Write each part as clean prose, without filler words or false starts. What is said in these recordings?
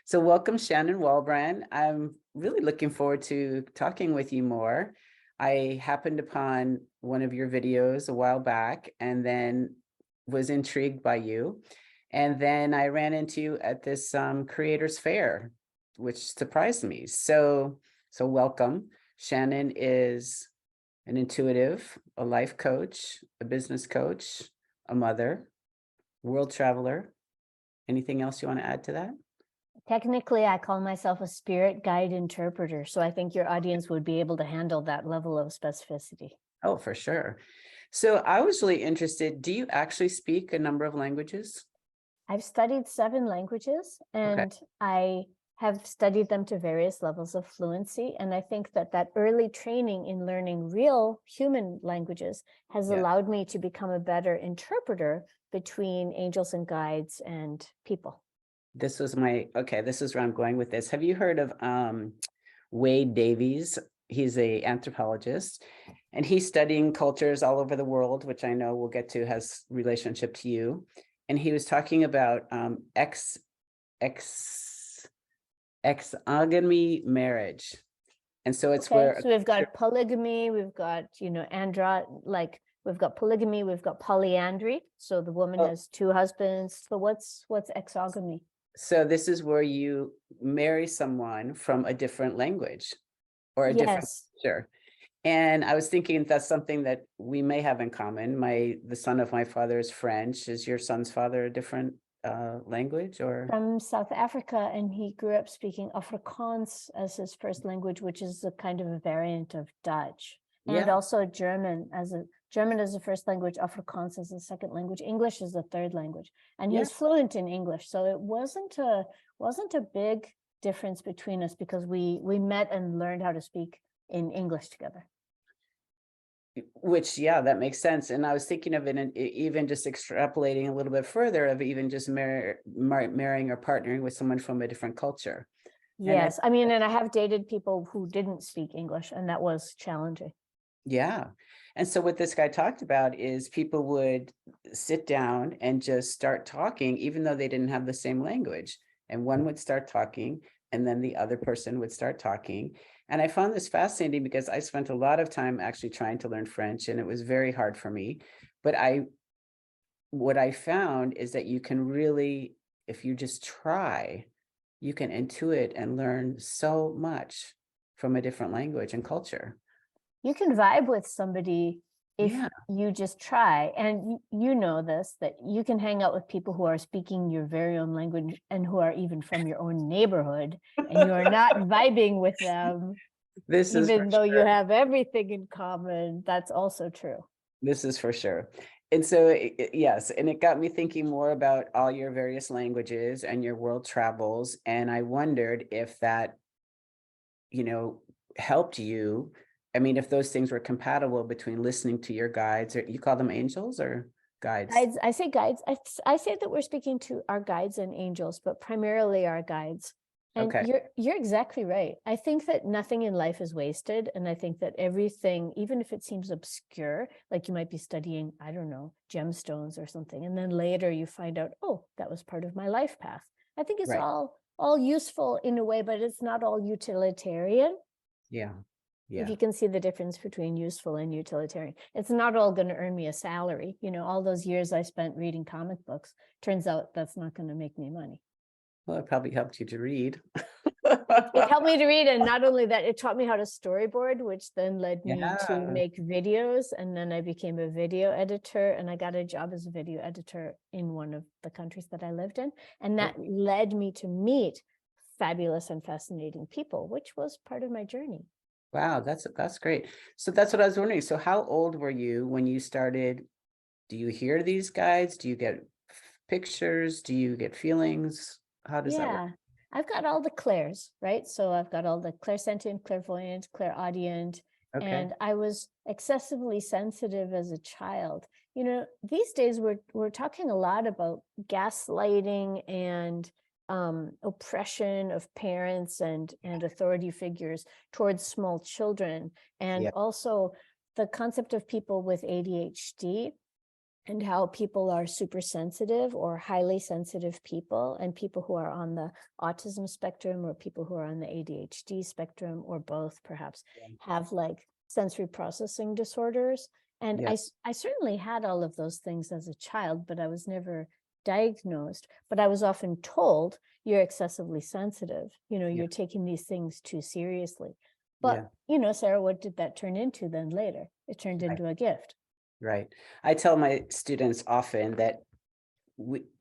So welcome, Shannon Walbran. I'm really looking forward to talking with you more. I happened upon one of your videos a while back and then was intrigued by you. And then I ran into you at this creators fair, which surprised me. So welcome. Shannon is an intuitive, a life coach, a business coach, a mother, world traveler. Anything else you want to add to that? Technically, I call myself a spirit guide interpreter, so I think your audience would be able to handle that level of specificity. Oh, for sure. So I was really interested, do you actually speak a number of languages? I've studied 7 languages, Okay. and I have studied them to various levels of fluency. And I think that that early training in learning real human languages has Yeah. allowed me to become a better interpreter between angels and guides and people. This is where I'm going with this. Have you heard of Wade Davies? He's a anthropologist and he's studying cultures all over the world, which I know we'll get to has relationship to you. And he was talking about ex exogamy marriage. And so it's Okay, where so we've got polygamy, we've got, we've got polygamy, we've got polyandry. So the woman has 2 husbands. So what's exogamy? so this is where you marry someone from a different language or a different Yes. culture. And I was thinking that's something that we may have in common. The son of my father is French. Is your son's father a different language or? From South Africa, and he grew up speaking Afrikaans as his first language, which is a kind of a variant of Dutch, and Yeah, also German as a first language, Afrikaans as a second language, English is the third language, and yeah. he's fluent in English. So it wasn't a big difference between us because we met and learned how to speak in English together. Which, yeah, that makes sense. And I was thinking of it and even just extrapolating a little bit further of even just marrying or partnering with someone from a different culture. And Yes, I mean, and I have dated people who didn't speak English, and that was challenging. yeah. And so what this guy talked about is people would sit down and just start talking, even though they didn't have the same language. And one would start talking, and then the other person would start talking. And I found this fascinating because I spent a lot of time actually trying to learn French, and it was very hard for me. But what I found is that you can really, if you just try, you can intuit and learn so much from a different language and culture. You can vibe with somebody if Yeah. you just try. And you know this, that you can hang out with people who are speaking your very own language and who are even from your own neighborhood, and you are not vibing with them, This is for even though you sure. have everything in common. That's also true. This is for sure. And so, yes, and it got me thinking more about all your various languages and your world travels. And I wondered if that, you know, helped you. I mean, if those things were compatible between listening to your guides, or you call them angels or guides? Guides, I say guides. I say that we're speaking to our guides and angels, but primarily our guides. And Okay. you're exactly right. I think that nothing in life is wasted. And I think that everything, even if it seems obscure, like you might be studying, I don't know, gemstones or something, and then later you find out, oh, that was part of my life path. I think it's Right. all useful in a way, but it's not all utilitarian. Yeah. If Yeah. you can see the difference between useful and utilitarian. It's not all going to earn me a salary. All those years I spent reading comic books, turns out that's not going to make me money. Well, it probably helped you to read. It helped me to read, and not only that, it taught me how to storyboard, which then led me to Yeah. make videos, and then I became a video editor, and I got a job as a video editor in one of the countries that I lived in, and that Okay. led me to meet fabulous and fascinating people, which was part of my journey. Wow, that's great. So that's what I was wondering. So how old were you when you started? Do you hear these guides? Do you get pictures? Do you get feelings? How does that work? Yeah, I've got all the clairs, right? So I've got all the clairsentient, clairvoyant, clairaudient, Okay. and I was excessively sensitive as a child. These days we're talking a lot about gaslighting and oppression of parents and authority figures towards small children, and Yeah. also the concept of people with ADHD. and how people are super sensitive or highly sensitive people, and people who are on the autism spectrum or people who are on the ADHD spectrum or both perhaps have like sensory processing disorders. And Yeah. I certainly had all of those things as a child, but I was never diagnosed. But I was often told, you're excessively sensitive, Yeah. you're taking these things too seriously. Yeah. But, Sarah, what did that turn into then later? It turned Right. into a gift. Right. I tell my students often that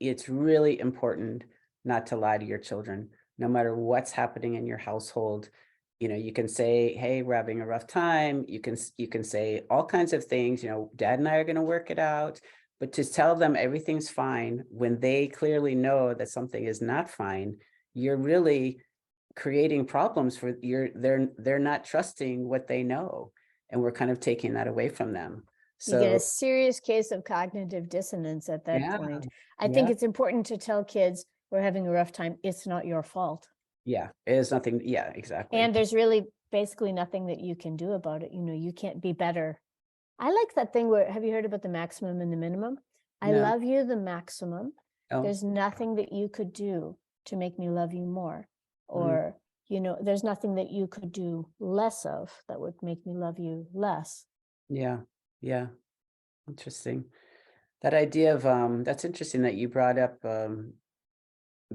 it's really important not to lie to your children, no matter what's happening in your household. You can say, hey, we're having a rough time. You can say all kinds of things, dad and I are going to work it out. But to tell them everything's fine when they clearly know that something is not fine, you're really creating problems for they're not trusting what they know. And we're kind of taking that away from them. You get a So serious case of cognitive dissonance at that yeah, point. I think yeah, it's important to tell kids, we're having a rough time. It's not your fault. yeah. It is nothing. Yeah, exactly. And there's really basically nothing that you can do about it. You can't be better. I like that thing where, have you heard about the maximum and the minimum? I No. love you the maximum. Oh, There's nothing that you could do to make me love you more. mm, Or, there's nothing that you could do less of that would make me love you less. yeah, yeah. Interesting. That idea of that's interesting that you brought up the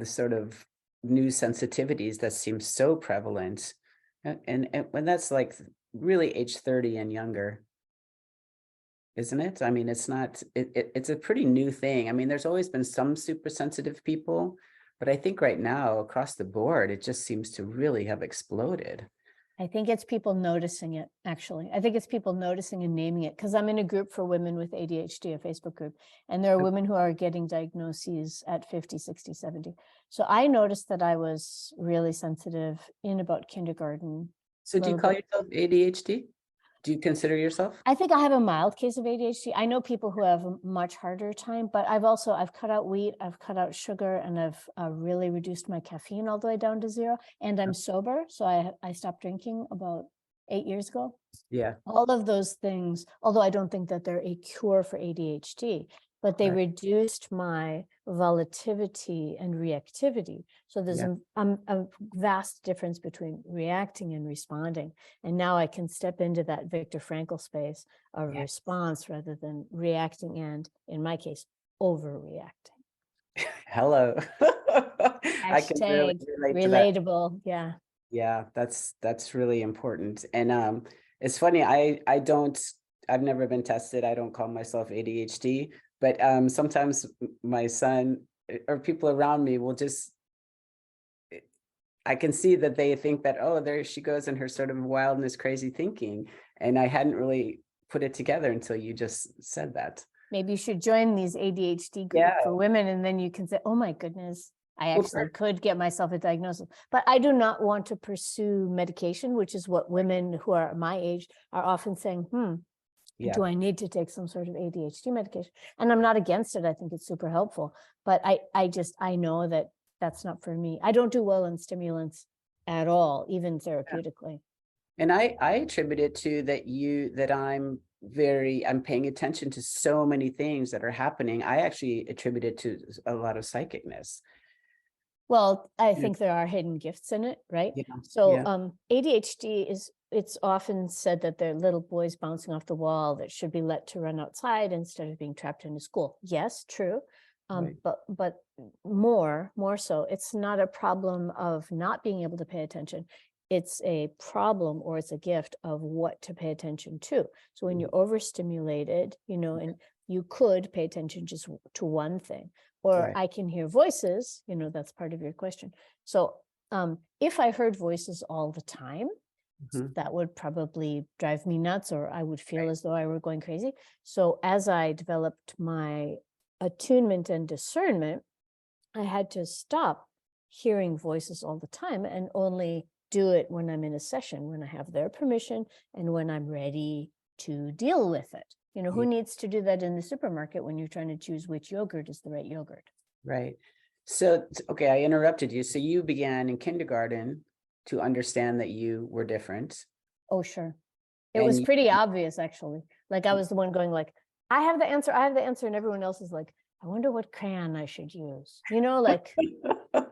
sort of new sensitivities that seem so prevalent. And when that's like really age 30 and younger, isn't it? I mean, it's not it's a pretty new thing. I mean, there's always been some super sensitive people, but I think right now across the board, it just seems to really have exploded. I think it's people noticing it, actually. I think it's people noticing and naming it, because I'm in a group for women with ADHD, a Facebook group, and there are Oh, women who are getting diagnoses at 50, 60, 70. So I noticed that I was really sensitive in about kindergarten, so a do you little call bit. yourself ADHD? Do you consider yourself? I think I have a mild case of ADHD. I know people who have a much harder time, but I've cut out wheat, I've cut out sugar, and I've really reduced my caffeine all the way down to 0. And I'm sober, so I stopped drinking about 8 years ago. Yeah, All of those things, although I don't think that they're a cure for ADHD, but they right. reduced my volatility and reactivity. So there's Yeah, a vast difference between reacting and responding. And now I can step into that Viktor Frankl space of yeah. response rather than reacting and, in my case, overreacting. Hello. I can really Hashtag relate to that. relatable. Yeah. Yeah, that's really important. And it's funny, I've never been tested. I don't call myself ADHD, but sometimes my son or people around me will just I can see that they think that, oh, there she goes in her sort of wildness, crazy thinking. And I hadn't really put it together until you just said that. Maybe you should join these ADHD group Yeah. for women, and then you can say, oh my goodness, I Well, actually could get myself a diagnosis. But I do not want to pursue medication, which is what women who are my age are often saying, yeah. do I need to take some sort of ADHD medication? And I'm not against it. I think it's super helpful. But I know that that's not for me. I don't do well on stimulants at all, even therapeutically. And I attribute it to that I'm paying attention to so many things that are happening. I actually attribute it to a lot of psychicness. Well, I Yeah, think there are hidden gifts in it, right? yeah, So yeah, ADHD it's often said that they're little boys bouncing off the wall that should be let to run outside instead of being trapped in a school. Yes, true. right, But more so, it's not a problem of not being able to pay attention. It's a problem, or it's a gift of what to pay attention to. So when mhm, you're overstimulated, and you could pay attention just to one thing, or right, I can hear voices, that's part of your question. So if I heard voices all the time, mhm, that would probably drive me nuts, or I would feel right, as though I were going crazy. So as I developed my attunement and discernment, I had to stop hearing voices all the time and only do it when I'm in a session, when I have their permission and when I'm ready to deal with it. yeah, Who needs to do that in the supermarket when you're trying to choose which yogurt is the right yogurt? right. So, okay, I interrupted you. So you began in kindergarten to understand that you were different, Oh, sure. It and was pretty obvious, actually. Like I was the one going like, I have the answer. I have the answer. And everyone else is like, I wonder what crayon I should use. You know, like, I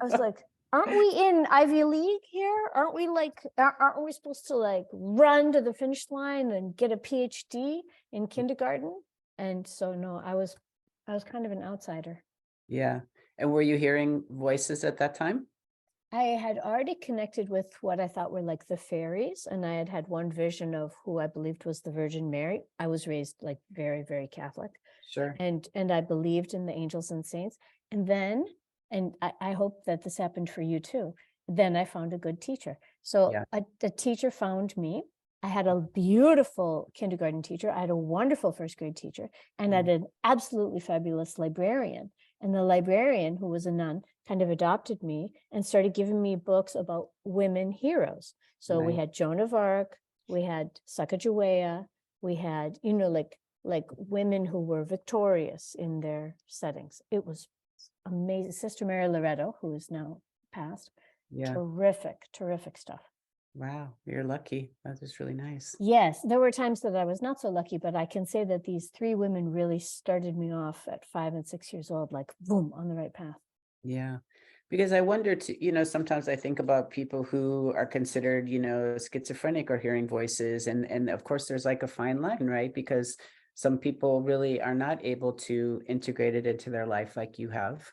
was like, aren't we in Ivy League here? Aren't we like, aren't we supposed to like run to the finish line and get a PhD in kindergarten? And so, no, I was kind of an outsider. Yeah. And were you hearing voices at that time? I had already connected with what I thought were like the fairies, and I had had one vision of who I believed was the Virgin Mary. I was raised like very, very Catholic, Sure. and I believed in the angels and saints. And then, and I hope that this happened for you too. Then I found a good teacher. So Yeah. the teacher found me. I had a beautiful kindergarten teacher. I had a wonderful first grade teacher, and I had an absolutely fabulous librarian. And the librarian, who was a nun, kind of adopted me and started giving me books about women heroes. So we Nice. had Joan of Arc, we had Sacagawea, we had, you know, like women who were victorious in their settings. It was amazing. Sister Mary Loretto, who is now passed, Yeah. terrific stuff. Wow. You're lucky. That is really nice. Yes, there were times that I was not so lucky, but I can say that these three women really started me off at 5 and 6 years old, like boom, on the right path. Yeah. Because I wonder to, sometimes I think about people who are considered, schizophrenic or hearing voices. And of course there's like a fine line, right? Because some people really are not able to integrate it into their life like you have.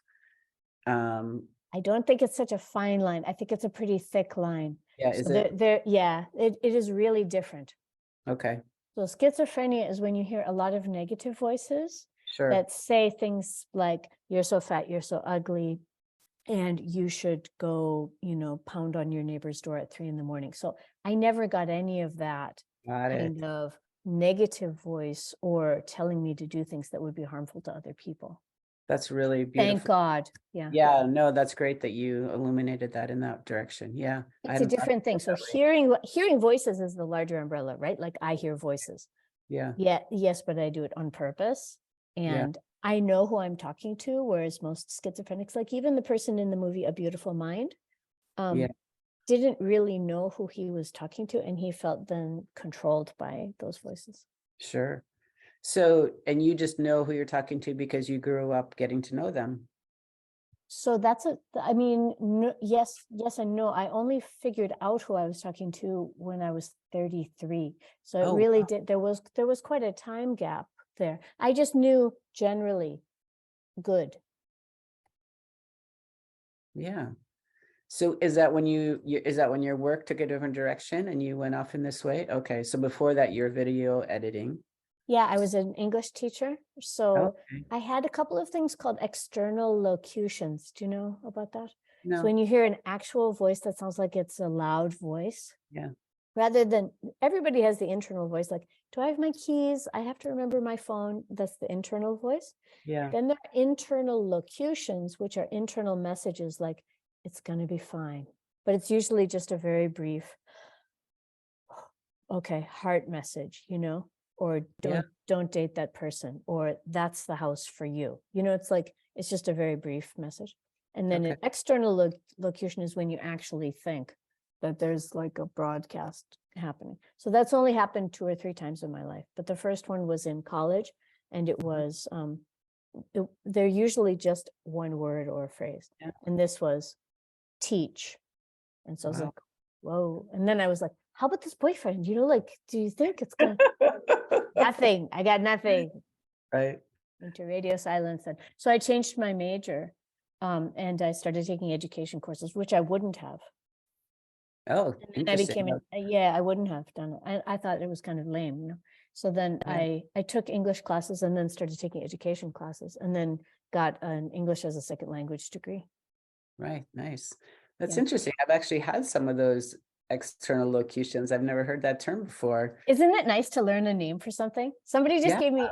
I don't think it's such a fine line. I think it's a pretty thick line. Yeah, So is it? yeah, it is really different. Okay, So schizophrenia is when you hear a lot of negative voices sure. that say things like, you're so fat, you're so ugly, and you should go, pound on your neighbor's door at 3 a.m. So I never got any of that Got it. kind of negative voice or telling me to do things that would be harmful to other people. That's really Thank beautiful. God. Yeah. Yeah, no, that's great that you illuminated that in that direction. Yeah, I It's a hadn't thought of different thing. it So that way. hearing voices is the larger umbrella, right? Like I hear voices. Yeah, Yeah, yes, but I do it on purpose. yeah, And I know who I'm talking to, whereas most schizophrenics, like even the person in the movie A Beautiful Mind, yeah, didn't really know who he was talking to, and he felt then controlled by those voices. sure. So, and you just know who you're talking to because you grew up getting to know them. So I mean, no, yes and no. I only figured out who I was talking to when I was 33. So it Oh, really did, there was quite a time gap there. I just knew generally good. yeah. So is that when is that when your work took a different direction and you went off in this way? Okay, so before that, you're video editing. Yeah, I was an English teacher. So Okay, I had a couple of things called external locutions. Do you know about that? So no, when you hear an actual voice that sounds like it's a loud voice, yeah, rather than, everybody has the internal voice, like, do I have my keys? I have to remember my phone. That's the internal voice. yeah, Then there are internal locutions, which are internal messages like, it's going to be fine. But it's usually just a very brief, okay, heart message, or yeah, don't date that person, or that's the house for you. It's like, it's just a very brief message. And then okay, an external locution is when you actually think that there's like a broadcast happening. So that's only happened 2 or 3 times in my life. But the first one was in college, and it was, they're usually just one word or a phrase. yeah, And this was teach. And so I was wow. like, whoa. And then I was like, how about this boyfriend? Like, do you think it's gonna, nothing, I got nothing. Right, Into radio silence. And so I changed my major, and I started taking education courses, which I wouldn't have. oh, And then I interesting. became, yeah, I wouldn't have done it. I thought it was kind of lame. So then Yeah, I took English classes and then started taking education classes, and then got an English as a second language degree. right, nice. That's Yeah. interesting. I've actually had some of those external locutions. I've never heard that term before. Isn't it nice to learn a name for something? Somebody just Yeah, gave me,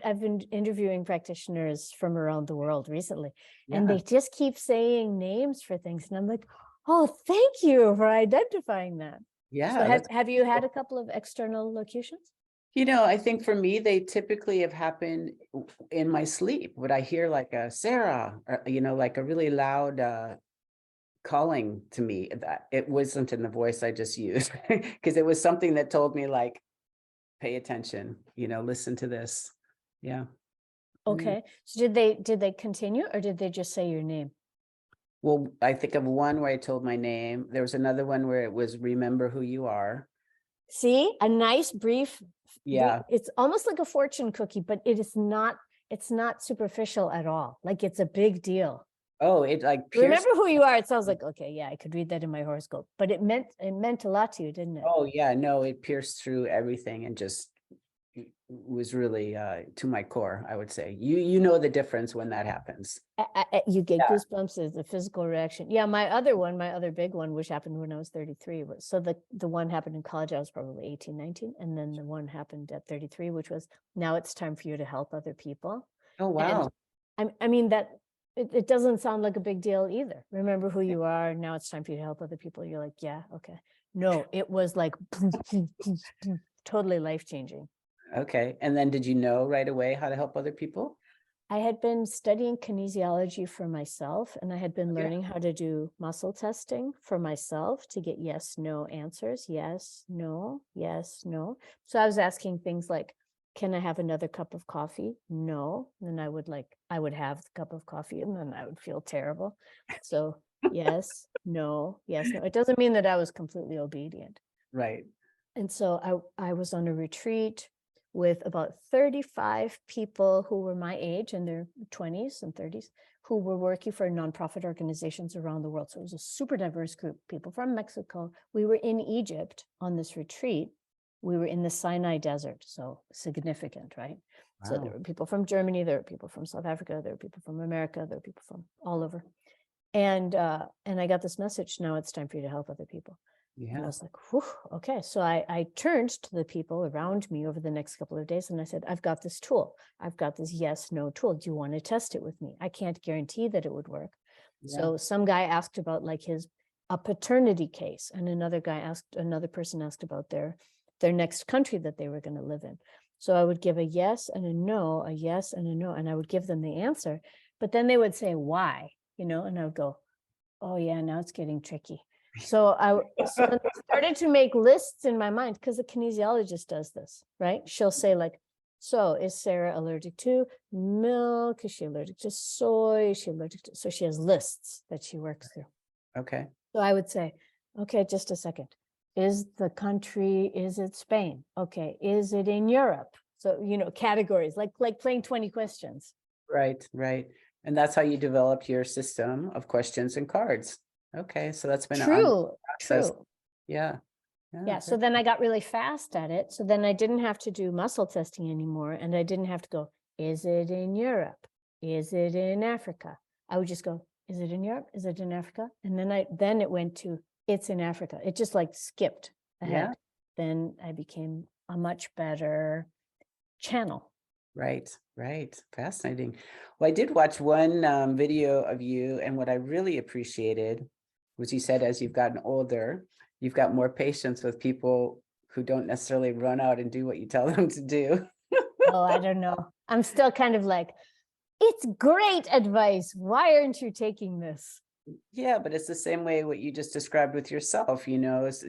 I've been interviewing practitioners from around the world recently, and yeah, they just keep saying names for things. And I'm like, oh, thank you for identifying that. So yeah, that's have you had cool. a couple of external locutions? I think for me, they typically have happened in my sleep. Would I hear like a Sarah, or, like a really loud calling to me, that it wasn't in the voice I just used because it was something that told me like, pay attention, listen to this. Yeah. Okay. So did they continue, or did they just say your name? Well, I think of one where I told my name. There was another one where it was remember who you are. See, a nice brief, Yeah. it's almost like a fortune cookie, but it's not superficial at all. Like, it's a big deal. Oh, it like pierced. Remember who you are. It sounds like, okay, yeah, I could read that in my horoscope, but it meant a lot to you, didn't it? Oh yeah, no, it pierced through everything and just was really to my core, I would say. You know the difference when that happens. You get Yeah. goosebumps as a physical reaction. Yeah, my other big one, which happened when I was 33, was, so the one happened in college. I was probably 18, 19, and then the one happened at 33, which was, now it's time for you to help other people. Oh wow. And I mean that it doesn't sound like a big deal either. Remember who you are. Now it's time for you to help other people. You're like, yeah, okay. No, it was like totally life-changing. Okay. And then did you know right away how to help other people? I had been studying kinesiology for myself, and I had been Okay. learning how to do muscle testing for myself to get yes, no answers. Yes, no, yes, no. So I was asking things like, can I have another cup of coffee? No. And then I would have the cup of coffee, and then I would feel terrible. So yes, no, yes, no. It doesn't mean that I was completely obedient. Right. And so I was on a retreat with about 35 people who were my age, in their 20s and 30s, who were working for nonprofit organizations around the world. So it was a super diverse group, people from Mexico. We were in Egypt on this retreat. We were in the Sinai Desert, so significant, right? Wow. So there were people from Germany, there were people from South Africa, there were people from America, there were people from all over. And I got this message, now it's time for you to help other people. Yeah. And I was like, whew, okay. So I turned to the people around me over the next couple of days, and I said, I've got this tool. I've got this yes, no tool. Do you want to test it with me? I can't guarantee that it would work. Yeah. So some guy asked about like a paternity case, and another person asked about their next country that they were going to live in. So I would give a yes and a no, a yes and a no, and I would give them the answer. But then they would say, why? And I would go, oh yeah, now it's getting tricky. So I started to make lists in my mind, because the kinesiologist does this, right? She'll say like, so is Sara allergic to milk? Is she allergic to soy? Is she allergic to, so she has lists that she works through. Okay. So I would say, okay, just a second. Is it Spain? Okay. Is it in Europe? So, categories, like playing 20 questions. Right, right. And that's how you developed your system of questions and cards. Okay, so that's been true. Yeah. Yeah. So then I got really fast at it. So then I didn't have to do muscle testing anymore, and I didn't have to go, is it in Europe? Is it in Africa? I would just go, is it in Europe? Is it in Africa? And then it went to, it's in Africa. It just like skipped ahead. Yeah. Then I became a much better channel. Right. Fascinating. Well, I did watch one video of you, and what I really appreciated was you said as you've gotten older, you've got more patience with people who don't necessarily run out and do what you tell them to do. Oh, I don't know. I'm still kind of like, it's great advice. Why aren't you taking this? Yeah, but it's the same way what you just described with yourself,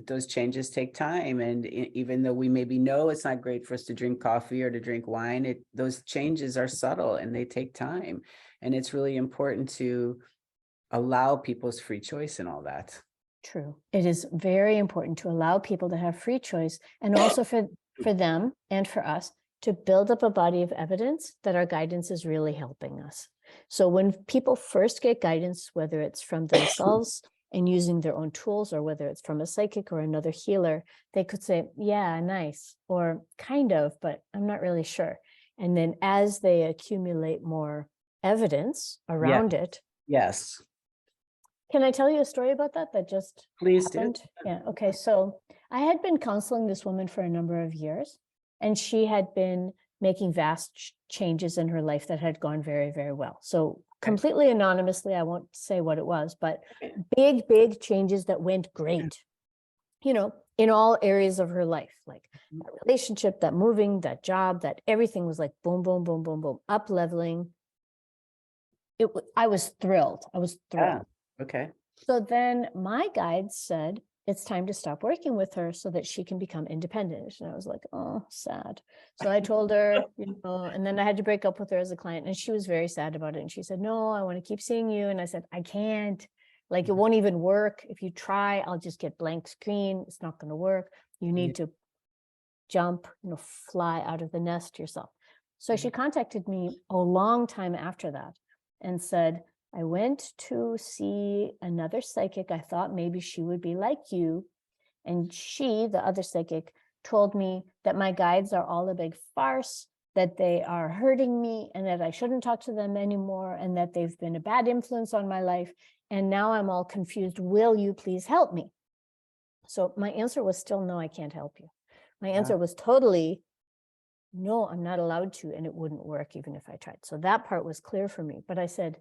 those changes take time. And even though we maybe know it's not great for us to drink coffee or to drink wine, those changes are subtle and they take time. And it's really important to allow people's free choice and all that. True. It is very important to allow people to have free choice, and also for them and for us to build up a body of evidence that our guidance is really helping us. So when people first get guidance, whether it's from themselves and using their own tools, or whether it's from a psychic or another healer, they could say, yeah, nice, or kind of, but I'm not really sure. And then as they accumulate more evidence around it. Yes. Can I tell you a story about that just Please happened? do. Yeah. Okay. So I had been counseling this woman for a number of years, and she had been making vast changes in her life that had gone very, very well. So completely anonymously, I won't say what it was, but big changes that went great, in all areas of her life, like that relationship, that moving, that job, that everything was like boom, boom, boom, boom, boom, up leveling. I was thrilled. Yeah. Okay. So then my guide said, it's time to stop working with her so that she can become independent. And I was like, oh, sad. So I told her, and then I had to break up with her as a client, and she was very sad about it. And she said, no, I want to keep seeing you. And I said, I can't, like, it won't even work. If you try, I'll just get blank screen. It's not going to work. You need to jump, fly out of the nest yourself. So she contacted me a long time after that and said, I went to see another psychic. I thought maybe she would be like you. And she, the other psychic, told me that my guides are all a big farce, that they are hurting me, and that I shouldn't talk to them anymore, and that they've been a bad influence on my life. And now I'm all confused. Will you please help me? So my answer was still, no, I can't help you. My answer was totally, no, I'm not allowed to, and it wouldn't work even if I tried. So that part was clear for me. But I said,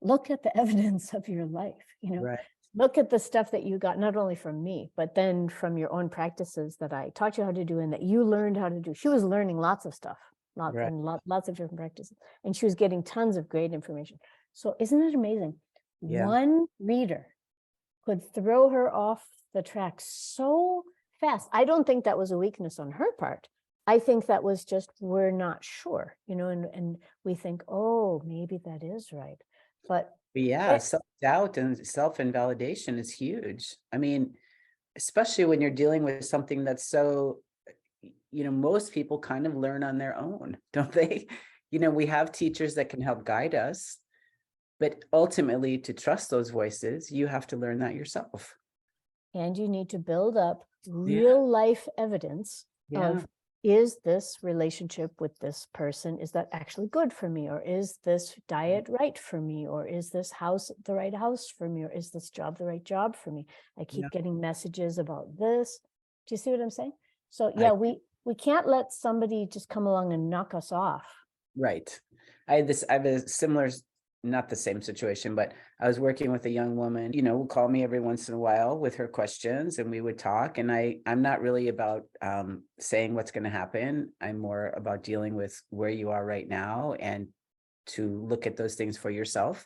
look at the evidence of your life, Right. look at the stuff that you got, not only from me, but then from your own practices that I taught you how to do and that you learned how to do. She was learning lots of stuff, lots of different practices, and she was getting tons of great information. So isn't it amazing? Yeah. One reader could throw her off the track so fast. I don't think that was a weakness on her part. I think that was just, we're not sure, and we think, oh, maybe that is right. But Yeah, self-doubt and self-invalidation is huge. I mean, especially when you're dealing with something that's so, most people kind of learn on their own, don't they? We have teachers that can help guide us, but ultimately to trust those voices, you have to learn that yourself. And you need to build up Yeah. real life evidence Yeah. of, is this relationship with this person, is that actually good for me? Or is this diet right for me? Or is this house the right house for me? Or is this job the right job for me? I keep getting messages about this. Do you see what I'm saying? So yeah, we can't let somebody just come along and knock us off. Right. I have a similar, not the same situation, but I was working with a young woman, who called me every once in a while with her questions, and we would talk. And I'm not really about saying what's going to happen. I'm more about dealing with where you are right now and to look at those things for yourself.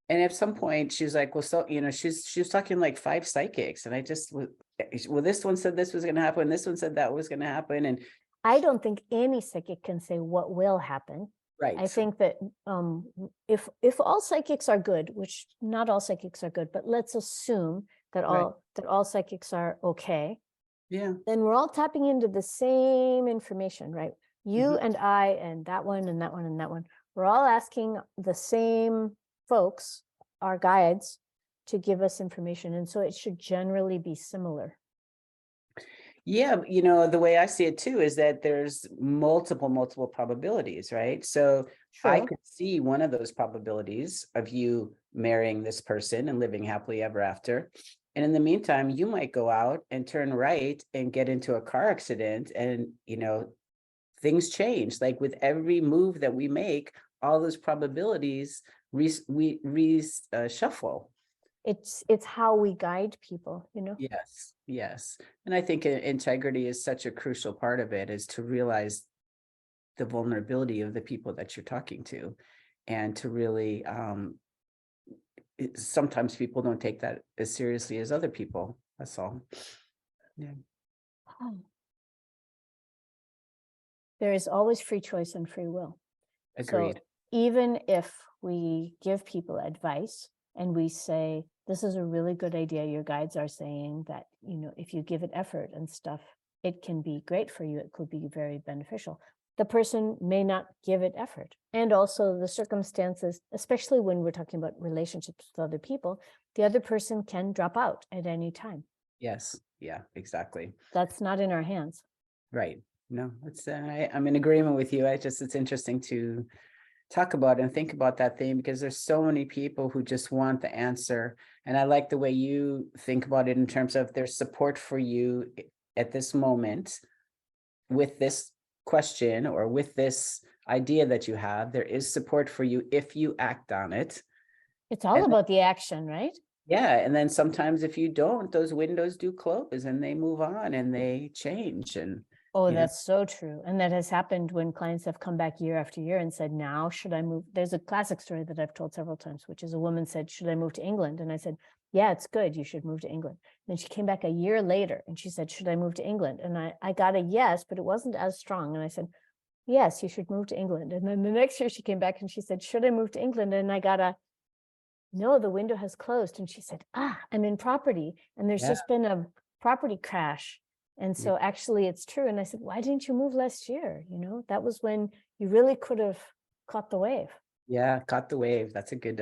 And at some point she's like, well, so, she was talking like 5 psychics. And I just, well, this one said this was going to happen. This one said that was going to happen. And I don't think any psychic can say what will happen. right. I think that if all psychics are good, which not all psychics are good, but let's assume that all psychics are okay. Yeah. Then we're all tapping into the same information, right? You and I and that one and that one and that one. We're all asking the same folks, our guides, to give us information. And so it should generally be similar. Yeah, the way I see it too is that there's multiple probabilities, right? So I could see one of those probabilities of you marrying this person and living happily ever after. And in the meantime, you might go out and turn right and get into a car accident, and things change. Like with every move that we make, all those probabilities shuffle. It's how we guide people, Yes. And I think integrity is such a crucial part of it, is to realize the vulnerability of the people that you're talking to, and to really, sometimes people don't take that as seriously as other people. That's all. Yeah. There is always free choice and free will. Agreed. So even if we give people advice and we say, this is a really good idea, your guides are saying that, if you give it effort and stuff, it can be great for you. It could be very beneficial. The person may not give it effort. And also the circumstances, especially when we're talking about relationships with other people, the other person can drop out at any time. Yes. Yeah, exactly. That's not in our hands. Right. No, it's, I'm in agreement with you. It's interesting to talk about and think about that thing, because there's so many people who just want the answer. And I like the way you think about it in terms of there's support for you at this moment with this question or with this idea that you have. There is support for you if you act on it. It's all about the action, right? Yeah. And then sometimes if you don't, those windows do close and they move on and they change. And oh, that's so true. And that has happened when clients have come back year after year and said, now should I move? There's a classic story that I've told several times, which is a woman said, should I move to England? And I said, yeah, it's good. You should move to England. Then she came back a year later and she said, should I move to England? And I got a yes, but it wasn't as strong. And I said, yes, you should move to England. And then the next year she came back and she said, should I move to England? And I got a, no, the window has closed. And she said, I'm in property. And there's Yeah. just been a property crash. And so actually it's true. And I said, why didn't you move last year? You know, that was when you really could have caught the wave. Yeah, caught the wave. That's a good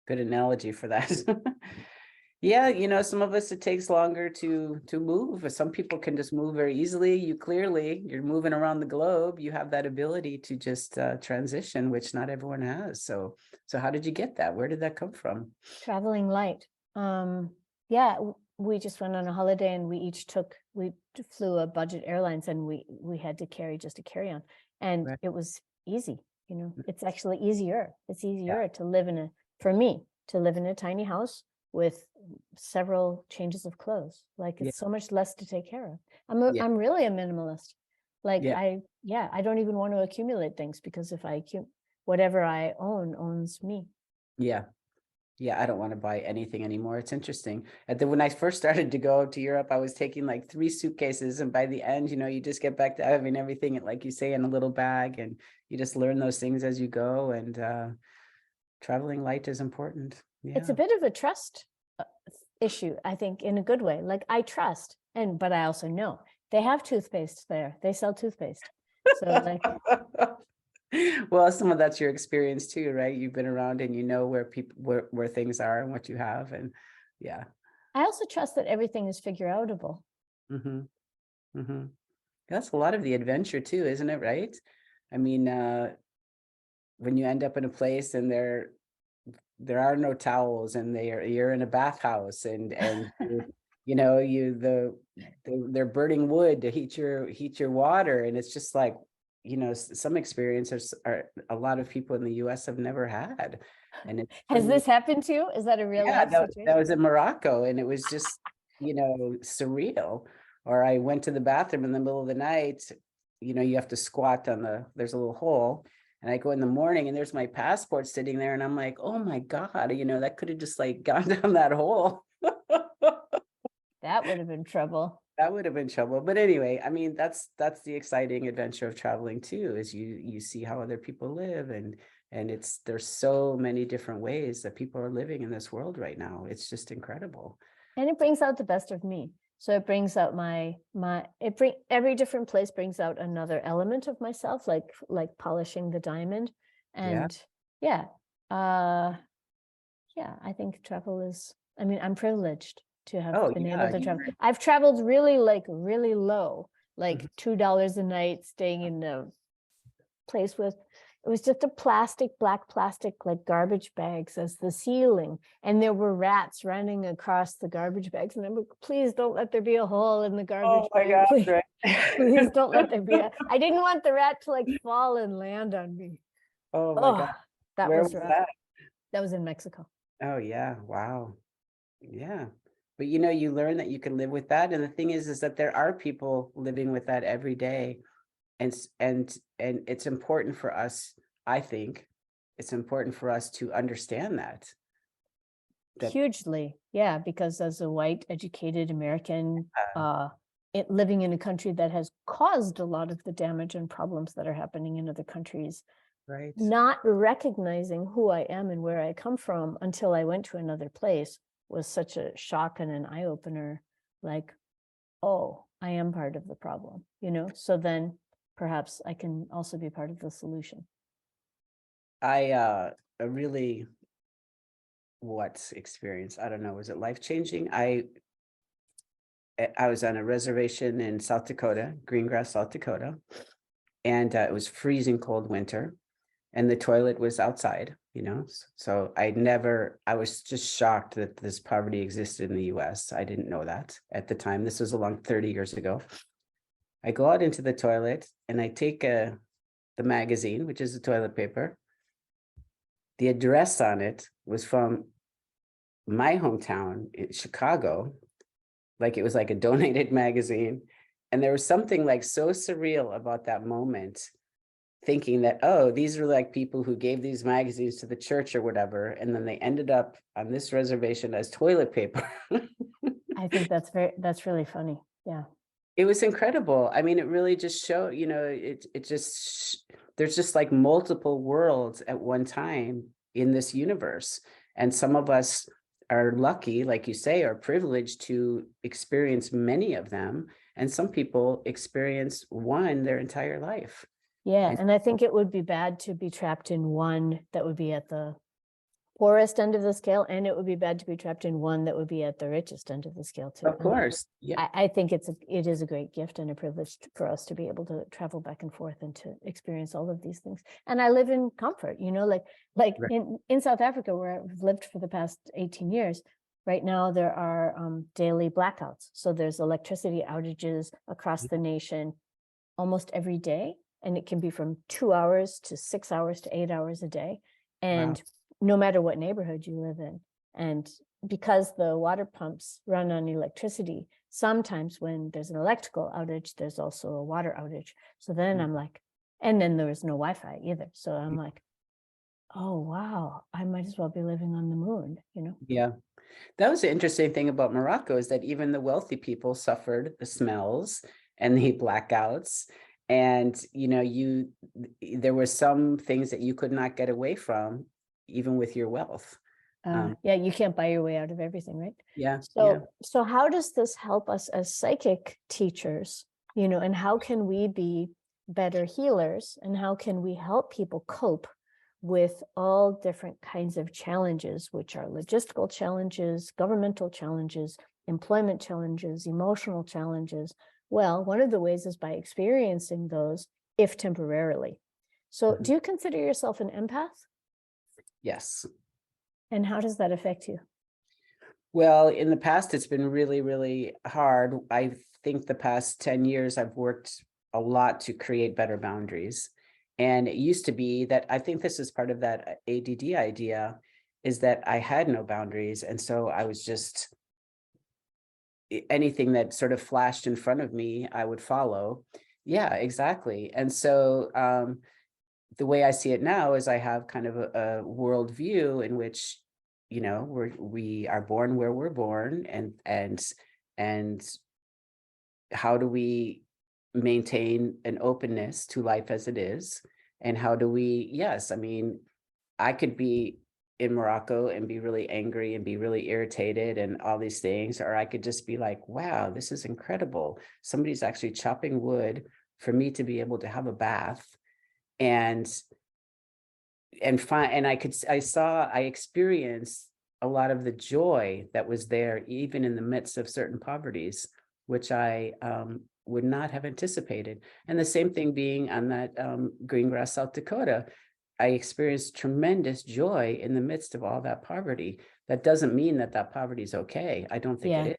analogy for that. Yeah, you know, some of us it takes longer to move. Some people can just move very easily. You're moving around the globe. You have that ability to just transition, which not everyone has. So how did you get that? Where did that come from? Traveling light. Yeah, we just went on a holiday and we flew a budget airlines and we had to carry just a carry-on, and Right. it was easy. You know, it's actually easier. It's easier Yeah. to live for me, to live in a tiny house with several changes of clothes. Like, Yeah. it's so much less to take care of. Yeah. I'm really a minimalist. Like, Yeah. I don't even want to accumulate things, because if whatever I own owns me. Yeah. Yeah, I don't want to buy anything anymore. It's interesting. And then when I first started to go to Europe, I was taking like 3 suitcases, and by the end, you know, you just get back to having everything, like you say, in a little bag, and you just learn those things as you go. And traveling light is important. It's Yeah. a bit of a trust issue, I think, in a good way. Like, I trust, but I also know they have toothpaste there. They sell toothpaste. So like, Well, some of that's your experience too, right? You've been around and you know where people where things are and what you have. And yeah. I also trust that everything is figure outable. Mm-hmm. Mm-hmm. That's a lot of the adventure too, isn't it? Right? I mean, when you end up in a place and there are no towels, and you're in a bathhouse, and you know, they're burning wood to heat your water, and it's just like, you know, some experiences are a lot of people in the US have never had. And it's Has pretty, this happened to you? Is that a real yeah, life that situation? was in Morocco, and it was just, you know, surreal. Or I went to the bathroom in the middle of the night, you know, you have to squat there's a little hole. And I go in the morning and there's my passport sitting there, and I'm like, oh my God, you know, that could have just like gone down that hole. That would have been trouble. That would have been trouble. But anyway, I mean, that's the exciting adventure of traveling too, is you see how other people live, and there's so many different ways that people are living in this world right now. It's just incredible. And it brings out the best of me. So it brings out every different place brings out another element of myself, like polishing the diamond. And yeah, I think travel is, I mean, I'm privileged to have been able to travel. I've traveled really low, like $2 a night, staying in a place with, it was just black plastic, like garbage bags as the ceiling. And there were rats running across the garbage bags. And I'm like, please don't let there be a hole in the garbage bag. God, Please, right? please don't let there be I didn't want the rat to like fall and land on me. Oh my God. That Where was was rough. that? That was in Mexico. Oh yeah. Wow. Yeah. But you know, you learn that you can live with that. And the thing is that there are people living with that every day. And it's important for us, I think, it's important for us to understand that. Hugely, yeah, because as a white, educated American, living in a country that has caused a lot of the damage and problems that are happening in other countries, right? Not recognizing who I am and where I come from until I went to another place was such a shock and an eye-opener. Like, oh, I am part of the problem, you know? So then perhaps I can also be part of the solution. I really, what experience? I don't know. Was it life-changing? I was on a reservation in South Dakota, Greengrass, South Dakota, and it was freezing cold winter, and the toilet was outside, you know. So I was just shocked that this poverty existed in the US. I didn't know that at the time. This was along 30 years ago. I go out into the toilet and I take the magazine, which is the toilet paper. The address on it was from my hometown in Chicago. Like it was like a donated magazine. And there was something like so surreal about that moment thinking that, oh, these are like people who gave these magazines to the church or whatever, and then they ended up on this reservation as toilet paper. I think that's really funny. Yeah. It was incredible. I mean, it really just showed, there's just like multiple worlds at one time in this universe. And some of us are lucky, like you say, are privileged to experience many of them. And some people experience one their entire life. Yeah. And And I think it would be bad to be trapped in one that would be at the poorest end of the scale, and it would be bad to be trapped in one that would be at the richest end of the scale too. of course, yeah, I think it is a great gift and a privilege for us to be able to travel back and forth and to experience all of these things. And I live in comfort, like right. in South Africa, where I've lived for the past 18 years. Right now, there are daily blackouts. So there's electricity outages across the nation almost every day. And it can be from 2 hours to 6 hours to 8 hours a day. And Wow. no matter what neighborhood you live in. And because the water pumps run on electricity, sometimes when there's an electrical outage, there's also a water outage. So then I'm like, and then there was no Wi-Fi either. So I'm like, oh, wow, I might as well be living on the moon. Yeah. That was the interesting thing about Morocco, is that even the wealthy people suffered the smells and the blackouts. And, there were some things that you could not get away from, even with your wealth. Yeah, you can't buy your way out of everything, right? Yeah. So how does this help us as psychic teachers, and how can we be better healers, and how can we help people cope with all different kinds of challenges, which are logistical challenges, governmental challenges, employment challenges, emotional challenges? Well, one of the ways is by experiencing those, if temporarily. So do you consider yourself an empath? Yes. And how does that affect you? Well, in the past, it's been really, really hard. I think the past 10 years, I've worked a lot to create better boundaries. And it used to be that, I think this is part of that ADD idea, is that I had no boundaries. And so I was just, anything that sort of flashed in front of me, I would follow. Yeah, exactly. And so the way I see it now is I have kind of a worldview in which, we are born where we're born, and how do we maintain an openness to life as it is, and how do we, yes, I mean, I could be in Morocco and be really angry and be really irritated and all these things, or I could just be like, wow, this is incredible. Somebody's actually chopping wood for me to be able to have a bath. And I experienced a lot of the joy that was there, even in the midst of certain poverties, which I would not have anticipated. And the same thing being on that Greengrass, South Dakota, I experienced tremendous joy in the midst of all that poverty. That doesn't mean that poverty is okay. I don't think it is.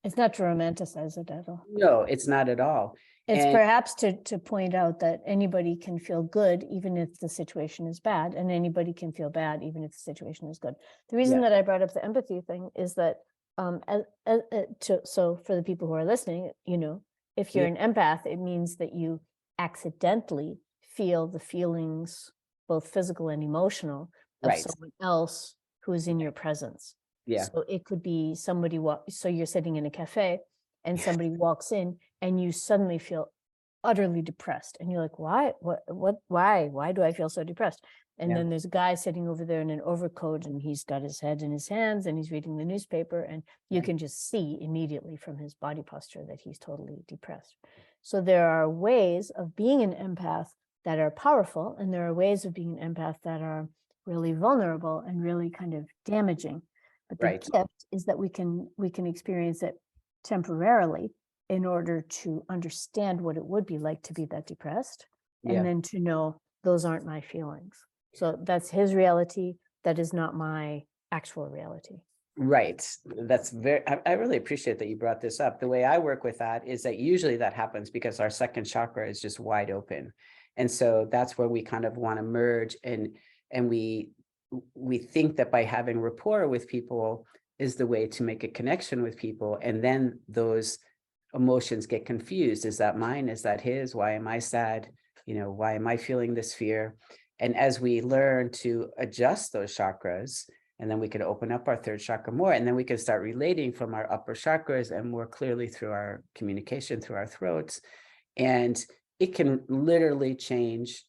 It's not to romanticize it at all. No, it's not at all. It's And perhaps to point out that anybody can feel good even if the situation is bad, and anybody can feel bad even if the situation is good. The reason that I brought up the empathy thing is that so for the people who are listening, if you're an empath, it means that you accidentally feel the feelings, both physical and emotional, of right. someone else who is in your presence. Yeah. So it could be somebody so you're sitting in a cafe and somebody walks in and you suddenly feel utterly depressed, and you're like, why do I feel so depressed? And then there's a guy sitting over there in an overcoat, and he's got his head in his hands and he's reading the newspaper, and you can just see immediately from his body posture that he's totally depressed. So there are ways of being an empath that are powerful, and there are ways of being an empath that are really vulnerable and really kind of damaging. But the gift is that we can experience it temporarily in order to understand what it would be like to be that depressed, and then to know those aren't my feelings. So that's his reality. That is not my actual reality. Right. That's I really appreciate that you brought this up. The way I work with that is that usually that happens because our second chakra is just wide open. And so that's where we kind of want to merge, and we think that by having rapport with people is the way to make a connection with people. And then those emotions get confused. Is that mine? Is that his? Why am I sad? why am I feeling this fear? And as we learn to adjust those chakras, and then we can open up our third chakra more, and then we can start relating from our upper chakras and more clearly through our communication, through our throats. And it can literally change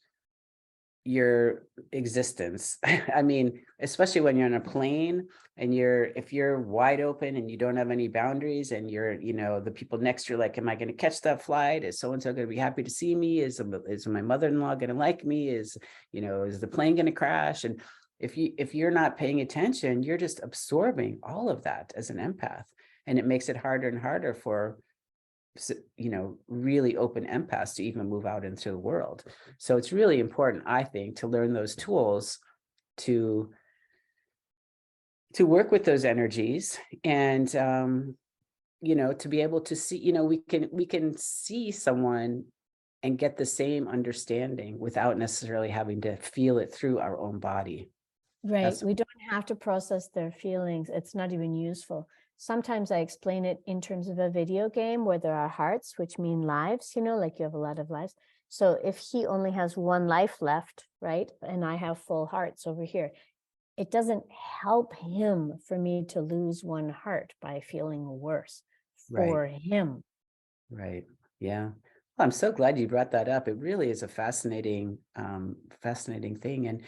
your existence. I mean, especially when you're on a plane and if you're wide open and you don't have any boundaries, and the people next to you are like, am I going to catch that flight? Is so-and-so going to be happy to see me? Is my mother-in-law going to like me? Is the plane going to crash? And if you're not paying attention, you're just absorbing all of that as an empath. And it makes it harder and harder for really open empaths to even move out into the world. So it's really important, I think, to learn those tools to work with those energies, and to be able to see, we can see someone and get the same understanding without necessarily having to feel it through our own body. Right. We don't have to process their feelings. It's not even useful. Sometimes I explain it in terms of a video game where there are hearts, which mean lives, like you have a lot of lives. So if he only has one life left, right, and I have full hearts over here, it doesn't help him for me to lose one heart by feeling worse for him. Right. Yeah. Well, I'm so glad you brought that up. It really is a fascinating thing. And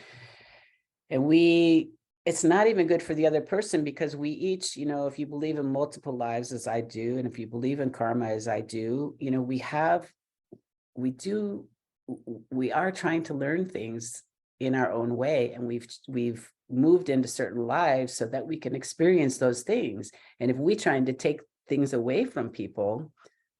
it's not even good for the other person, because we each, if you believe in multiple lives as I do, and if you believe in karma as I do, we are trying to learn things in our own way, and we've moved into certain lives so that we can experience those things. And if we trying to take things away from people,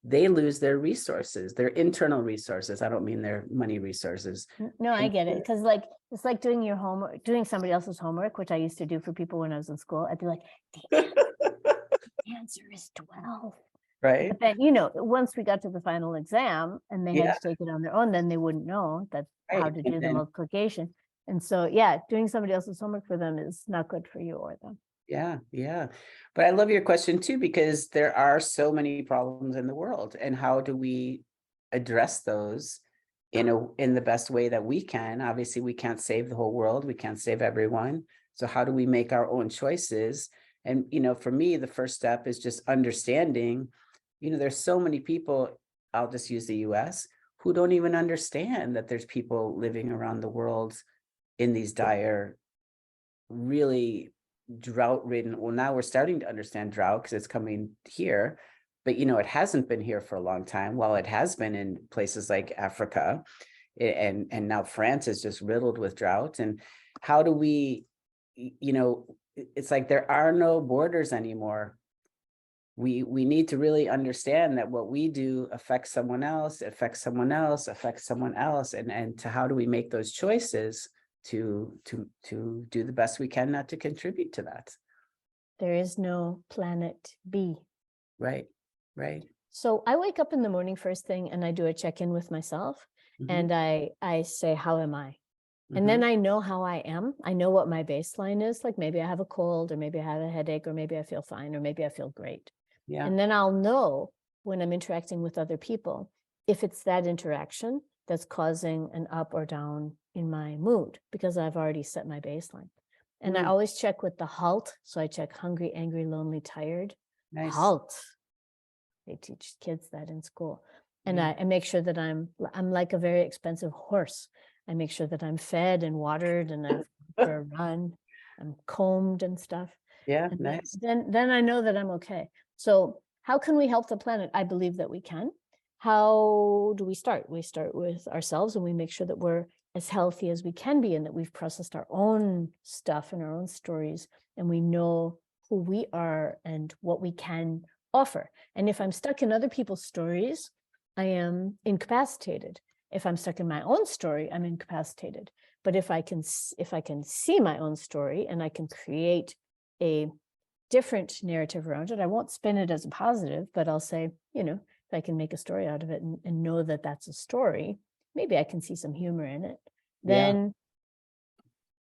they lose their resources, their internal resources. I don't mean their money resorsses. No, I get it. Because it's like doing your homework, doing somebody else's homework, which I used to do for people when I was in school. I'd be like, the answer is 12. Right. But then, once we got to the final exam and they had to take it on their own, then they wouldn't know how to do the multiplication. And so, doing somebody else's homework for them is not good for you or them. Yeah. But I love your question too, because there are so many problems in the world, and how do we address those in the best way that we can? Obviously, we can't save the whole world. We can't save everyone. So how do we make our own choices? And, for me, the first step is just understanding, there's so many people, I'll just use the US, who don't even understand that there's people living around the world in these dire, really drought-ridden. Well, now we're starting to understand drought because it's coming here, but it hasn't been here for a long time. While it has been in places like Africa, and now France is just riddled with drought. And how do we, it's like there are no borders anymore. We need to really understand that what we do affects someone else, affects someone else, affects someone else, and to how do we make those choices to do the best we can not to contribute to that. There is no planet B. Right. So I wake up in the morning first thing and I do a check-in with myself. And I say, how am I? And then I know how I am. I know what my baseline is. Like maybe I have a cold, or maybe I have a headache, or maybe I feel fine, or maybe I feel great. Yeah. And then I'll know when I'm interacting with other people, if it's that interaction that's causing an up or down in my mood, because I've already set my baseline. And I always check with the HALT. So I check hungry, angry, lonely, tired. Nice. HALT. They teach kids that in school. And I make sure that I'm like a very expensive horse. I make sure that I'm fed and watered, and I've for a run, I'm combed and stuff. Yeah, and nice. Then I know that I'm okay. So how can we help the planet? I believe that we can. How do we start? We start with ourselves, and we make sure that we're as healthy as we can be, and that we've processed our own stuff and our own stories, and we know who we are and what we can offer. And if I'm stuck in other people's stories, I am incapacitated. If I'm stuck in my own story, I'm incapacitated. But if I can see my own story and I can create a different narrative around it, I won't spin it as a positive, but I'll say, if I can make a story out of it and know that that's a story, maybe I can see some humor in it. Then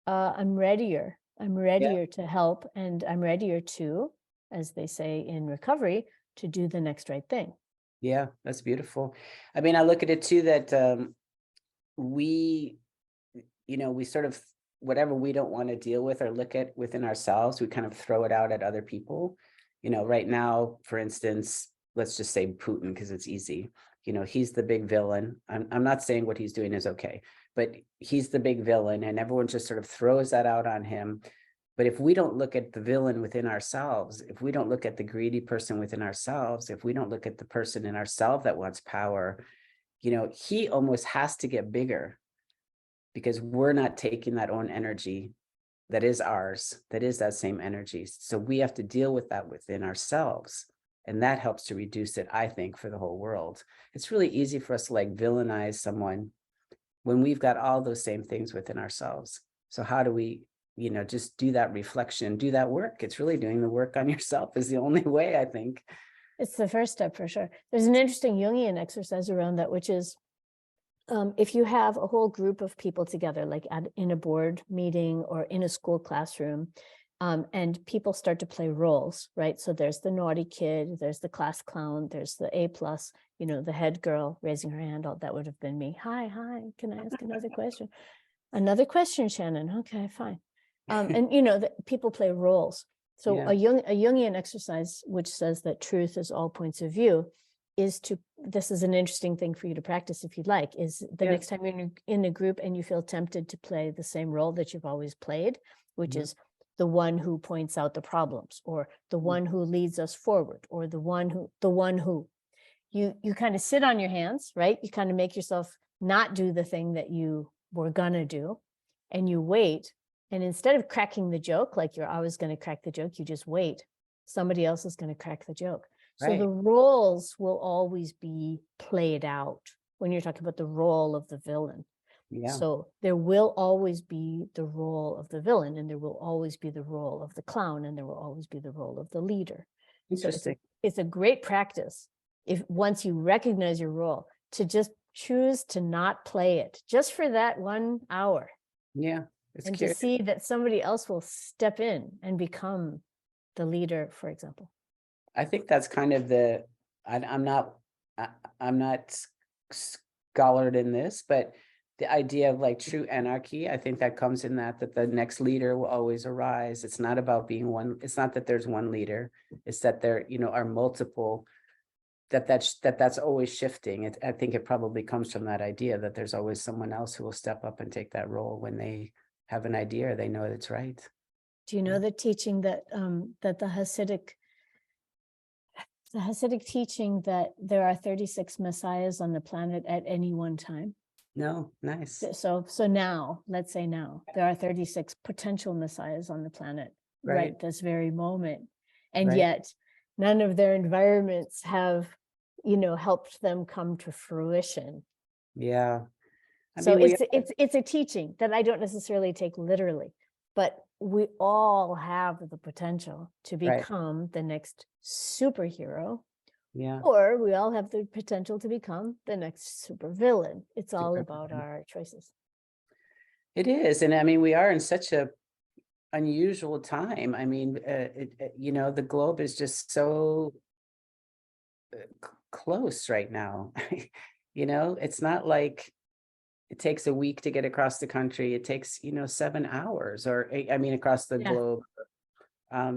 I'm readier. I'm readier to help, and I'm readier to, as they say in recovery, to do the next right thing. Yeah, that's beautiful. I mean, I look at it too, that we, we sort of, whatever we don't want to deal with or look at within ourselves, we kind of throw it out at other people. Right now, for instance, let's just say Putin, because it's easy. He's the big villain. I'm not saying what he's doing is okay, but he's the big villain, and everyone just sort of throws that out on him. But if we don't look at the villain within ourselves, if we don't look at the greedy person within ourselves, if we don't look at the person in ourselves that wants power, he almost has to get bigger, because we're not taking that own energy that is ours, that is that same energy. So we have to deal with that within ourselves. And that helps to reduce it, I think, for the whole world. It's really easy for us to like villainize someone when we've got all those same things within ourselves. So how do we, just do that reflection, do that work? It's really doing the work on yourself is the only way, I think. It's the first step for sure. There's an interesting Jungian exercise around that, which is if you have a whole group of people together, like in a board meeting or in a school classroom, and people start to play roles, right? So there's the naughty kid, there's the class clown, there's the A+, the head girl raising her hand. That would have been me. Hi, can I ask another question? Another question, Shannon. Okay, fine. And people play roles. So Yeah. a Jungian exercise, which says that truth is all points of view, this is an interesting thing for you to practice if you'd like, is the next time you're in a group and you feel tempted to play the same role that you've always played, which is the one who points out the problems, or the one who leads us forward, or the one who you kind of sit on your hands, right? You kind of make yourself not do the thing that you were gonna do, and you wait. And instead of cracking the joke, like you're always going to crack the joke, you just wait. Somebody else is going to crack the joke. So Right. the roles will always be played out when you're talking about the role of the villain. Yeah. So there will always be the role of the villain, and there will always be the role of the clown, and there will always be the role of the leader. Interesting. So it's a great practice, if once you recognize your role, to just choose to not play it just for that 1 hour. Yeah. And curious to see that somebody else will step in and become the leader, for example. I think that's kind of I'm not scholared in this, but the idea of like true anarchy, I think that comes in that the next leader will always arise. It's not about being one. It's not that there's one leader. It's that there, are multiple, that's always shifting. I think it probably comes from that idea that there's always someone else who will step up and take that role when they have an idea or they know it's right. Do you know the teaching that that the Hasidic teaching that there are 36 messiahs on the planet at any one time? No, nice. So now, let's say now, there are 36 potential messiahs on the planet right this very moment. And yet none of their environments have, helped them come to fruition. Yeah. So it's a teaching that I don't necessarily take literally, but we all have the potential to become the next superhero. Yeah. Or we all have the potential to become the next supervillain. It's all about our choices. It is. And I mean, we are in such a unusual time. I mean, the globe is just so close right now. It's not like it takes a week to get across the country. It takes, 7 hours or across the globe.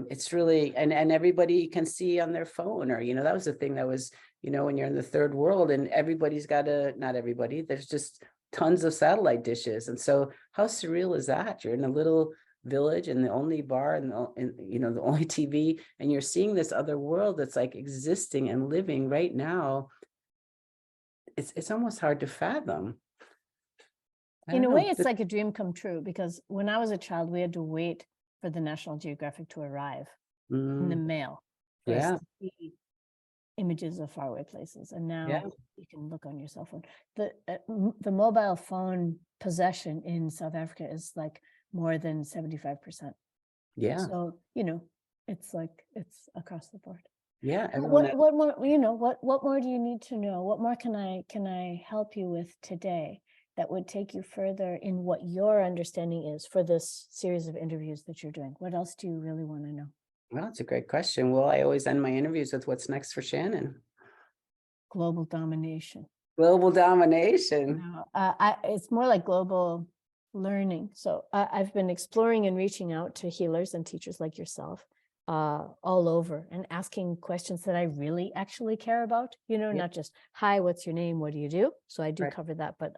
It's really, and everybody can see on their phone, or, that was the thing that was, when you're in the third world and everybody's got not everybody, there's just tons of satellite dishes. And so how surreal is that? You're in a little village and the only bar and the only TV, and you're seeing this other world that's like existing and living right now. It's almost hard to fathom. In a way, it's like a dream come true, because when I was a child, we had to wait for the National Geographic to arrive in the mail for us to see images of faraway places. And now you can look on your cell phone. The mobile phone possession in South Africa is like more than 75%. Yeah. So, it's like, it's across the board. Yeah. What more, what more do you need to know? What more can I help you with today that would take you further in what your understanding is for this series of interviews that you're doing? What else do you really want to know? Well, it's a great question. Well, I always end my interviews with what's next for Shannon. Global domination. Global domination. No, it's more like global learning. So I've been exploring and reaching out to healers and teachers like yourself all over and asking questions that I really actually care about, not just, hi, what's your name? What do you do? So I do cover that, but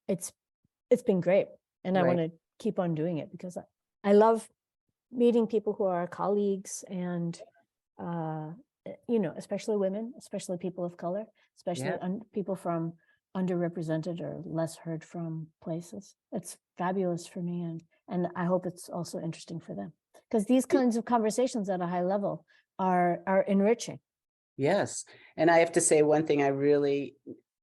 it's been great. And I want to keep on doing it because I love meeting people who are colleagues and, especially women, especially people of color, especially people from underrepresented or less heard from places. It's fabulous for me. And I hope it's also interesting for them because these kinds of conversations at a high level are enriching. Yes. And I have to say, one thing I really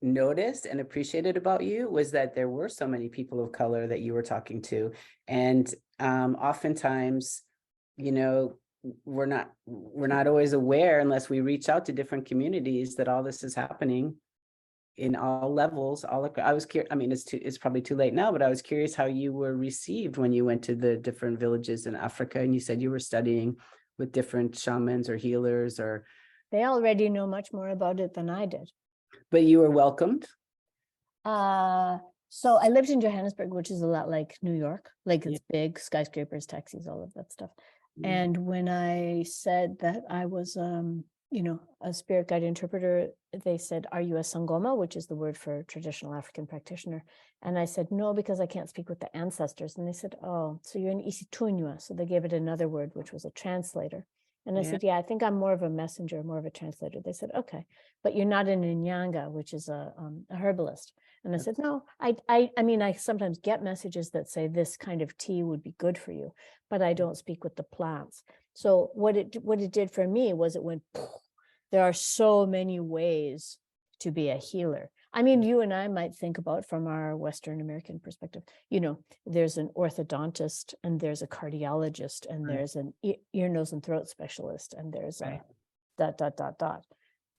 noticed and appreciated about you was that there were so many people of color that you were talking to. And oftentimes, we're not always aware unless we reach out to different communities that all this is happening in all levels. I was curious. I mean, it's probably too late now, but I was curious how you were received when you went to the different villages in Africa, and you said you were studying with different shamans or healers, or they already know much more about it than I did. But you were welcomed. So I lived in Johannesburg, which is a lot like New York, like it's big, skyscrapers, taxis, all of that stuff. And when I said that I was, a spirit guide interpreter, they said, are you a Sangoma, which is the word for traditional African practitioner? And I said, no, because I can't speak with the ancestors. And they said, oh, so you're an Isitunywa. So they gave it another word, which was a translator. And I said, yeah, I think I'm more of a messenger, more of a translator. They said, okay, but you're not an Inyanga, which is a herbalist. And I said, no, I mean, I sometimes get messages that say this kind of tea would be good for you, but I don't speak with the plants. So what it did for me was it went, there are so many ways to be a healer. I mean, you and I might think about from our Western American perspective, there's an orthodontist and there's a cardiologist and there's an ear, nose and throat specialist and there's a ... an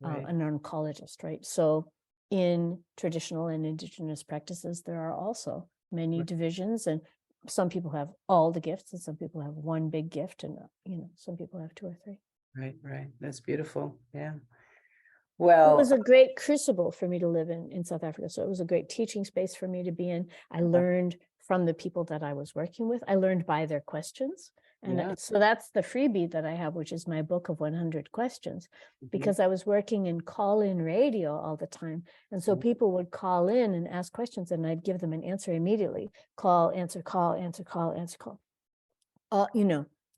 oncologist, right? So in traditional and indigenous practices, there are also many divisions, and some people have all the gifts and some people have one big gift, and some people have two or three. Right. That's beautiful. Yeah. Well, it was a great crucible for me to live in South Africa. So it was a great teaching space for me to be in. I learned from the people that I was working with. I learned by their questions. And so that's the freebie that I have, which is my book of 100 questions, because I was working in call-in radio all the time. And so people would call in and ask questions and I'd give them an answer immediately. Call, answer, call, answer, call, answer, call.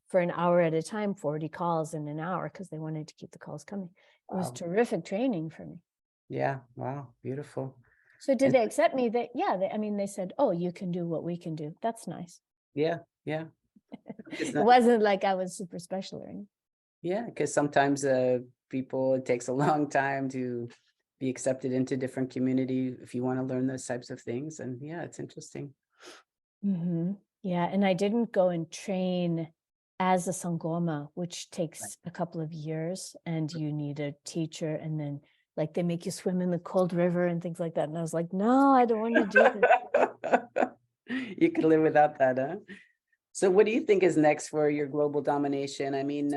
For an hour at a time, 40 calls in an hour, because they wanted to keep the calls coming. It was terrific training for me. Yeah. Wow. Beautiful. So did they accept me? They said, oh, you can do what we can do. That's nice. Yeah. It wasn't like I was super special or anything. Yeah, because sometimes it takes a long time to be accepted into different community if you want to learn those types of things. And yeah, it's interesting. Yeah, and I didn't go and train as a Sangoma, which takes a couple of years, and you need a teacher, and then like they make you swim in the cold river and things like that. And I was like, no, I don't want to do this. You could live without that, huh? So what do you think is next for your global domination? I mean,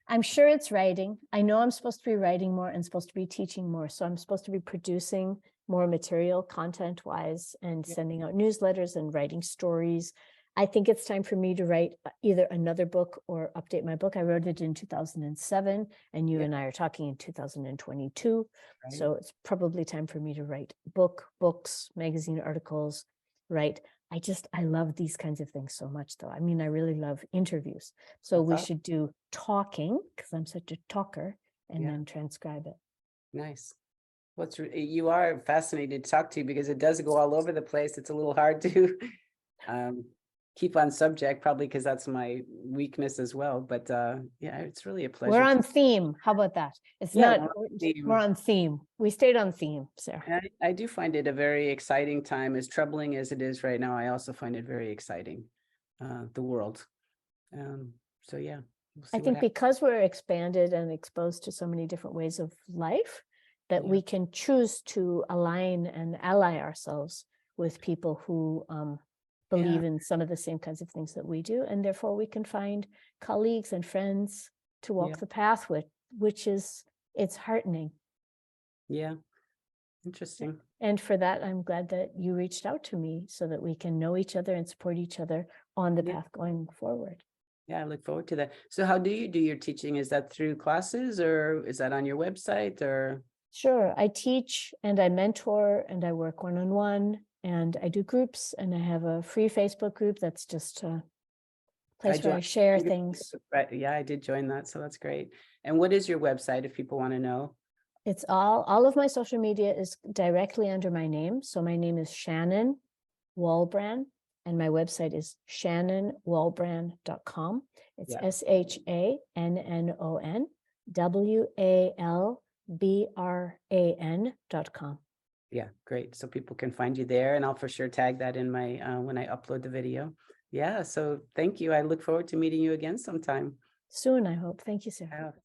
I'm sure it's writing. I know I'm supposed to be writing more and supposed to be teaching more. So I'm supposed to be producing more material content-wise and sending out newsletters and writing stories. I think it's time for me to write either another book or update my book. I wrote it in 2007, and you and I are talking in 2022. Right. So it's probably time for me to write books, magazine articles, right? I love these kinds of things so much, though. I mean, I really love interviews. So we should do talking, because I'm such a talker, and then transcribe it. Nice. Well, you are fascinating to talk to, because it does go all over the place. It's a little hard to keep on subject, probably because that's my weakness as well. But yeah, it's really a pleasure. We're on theme. How about that? We're on theme. We stayed on theme, Sarah. I do find it a very exciting time. As troubling as it is right now, I also find it very exciting, the world. So yeah. I think because we're expanded and exposed to so many different ways of life, that we can choose to align and ally ourselves with people who believe in some of the same kinds of things that we do. And therefore we can find colleagues and friends to walk the path with, which is it's heartening. Yeah. Interesting. And for that, I'm glad that you reached out to me so that we can know each other and support each other on the Yeah. path going forward. Yeah, I look forward to that. So how do you do your teaching? Is that through classes or is that on your website or? Sure, I teach and I mentor and I work one-on-one and I do groups, and I have a free Facebook group that's just a place where I share things. Right. Yeah, I did join that. So that's great. And what is your website if people want to know? It's all of my social media is directly under my name. So my name is Shannon Walbran, and my website is shannonwalbran.com. It's Yeah. ShannonWalbran.com. Yeah, great. So people can find you there, and I'll for sure tag that in my when I upload the video. Yeah, so thank you. I look forward to meeting you again sometime. Soon, I hope. Thank you, Sarah. Yeah.